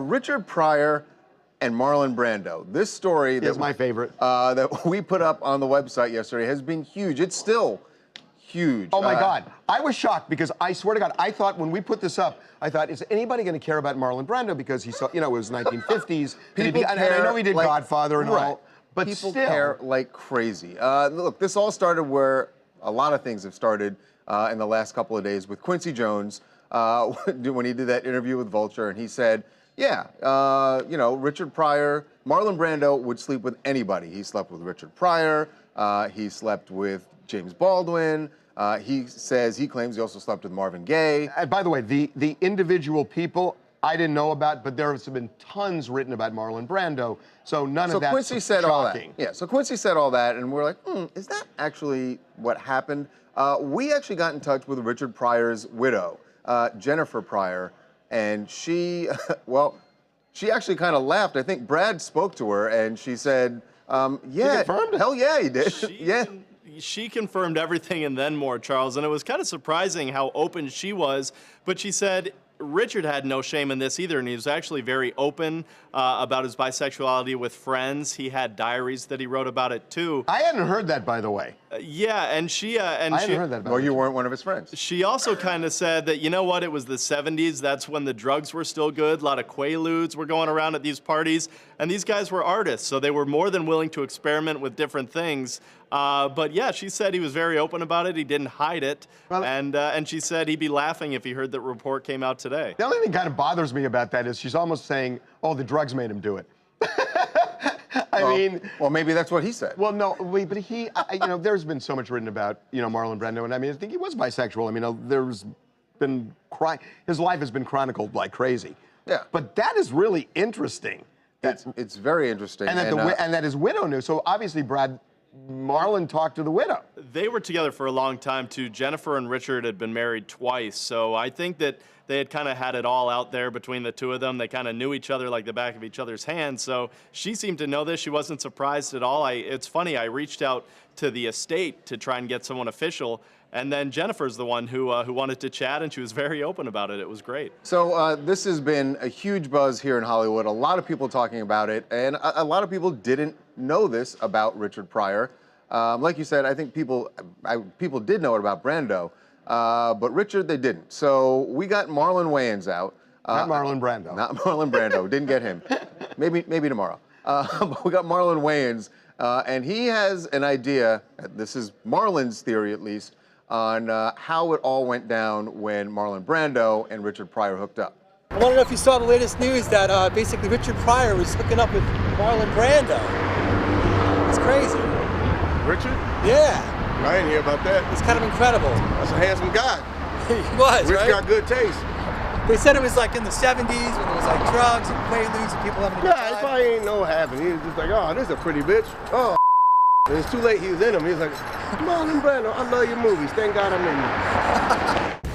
Richard Pryor and Marlon Brando. This story is my favorite that we put up on the website yesterday has been huge. It's still huge. Oh my God. I was shocked because I swear to God, I thought when we put this up, I thought, is anybody going to care about Marlon Brando? Because he saw, you know, it was 1950s. People and I know he did like, Godfather and all, but people still. care like crazy. Look, this all started where a lot of things have started in the last couple of days with Quincy Jones when he did that interview with Vulture, and he said, yeah, you know, Richard Pryor, Marlon Brando would sleep with anybody. He slept with Richard Pryor. He slept with James Baldwin. He claims he also slept with Marvin Gaye. By the way, the individual people I didn't know about, but there have been tons written about Marlon Brando, so none of that's Quincy said shocking. all that. Yeah, so Quincy said all that, and we're like, is that actually what happened? We actually got in touch with Richard Pryor's widow, Jennifer Pryor, and she, well, she actually kind of laughed. I think Brad spoke to her, and she said, yeah, hell yeah, he did. She confirmed everything and then more, Charles, and it was kind of surprising how open she was, but she said Richard had no shame in this either, and he was actually very open about his bisexuality with friends. He had diaries that he wrote about it too. I hadn't heard that, by the way. Yeah, and she I hadn't heard that about Well, you weren't one of his friends. She also kind of said that, you know what, it was the 70s. That's when the drugs were still good. A lot of Quaaludes were going around at these parties, and these guys were artists, so they were more than willing to experiment with different things. But yeah, she said he was very open about it. He didn't hide it, well, and she said he'd be laughing if he heard that report came out today. The only thing kind of bothers me about that is she's almost saying, oh, the drugs made him do it. I mean, well, maybe that's what he said. Well, no, but he, you know, there's been so much written about, you know, Marlon Brando, and I mean, I think he was bisexual. I mean, there's been his life has been chronicled like crazy. Yeah. But that is really interesting. It's very interesting. And that his widow knew. So obviously, Marlon talked to the widow. They were together for a long time, too. Jennifer and Richard had been married twice, so I think that they had kind of had it all out there between the two of them. They kind of knew each other like the back of each other's hands, so she seemed to know this. She wasn't surprised at all. It's funny, I reached out to the estate to try and get someone official, and then Jennifer's the one who wanted to chat, and she was very open about it. It was great. So this has been a huge buzz here in Hollywood. A lot of people talking about it, and a lot of people didn't know this about Richard Pryor. Like you said, I think people did know it about Brando, but Richard, they didn't. So we got Marlon Wayans out. Not Marlon Brando. Not Marlon Brando. Didn't get him. Maybe tomorrow. But we got Marlon Wayans, and he has an idea. This is Marlon's theory, at least, on how it all went down when Marlon Brando and Richard Pryor hooked up. I want to know if you saw the latest news that basically Richard Pryor was hooking up with Marlon Brando. It's crazy. Richard? Yeah. I didn't hear about that. It's kind of incredible. That's a handsome guy. He was, Rich right? got good taste. They said it was like in the 70s when there was like drugs and Quaaludes and people having a good time. Yeah, it probably ain't no happening. He was just like, oh, this is a pretty bitch. Oh, and it's too late. He was in him. He was like, Marlon Brando, I love your movies. Thank God I'm in you.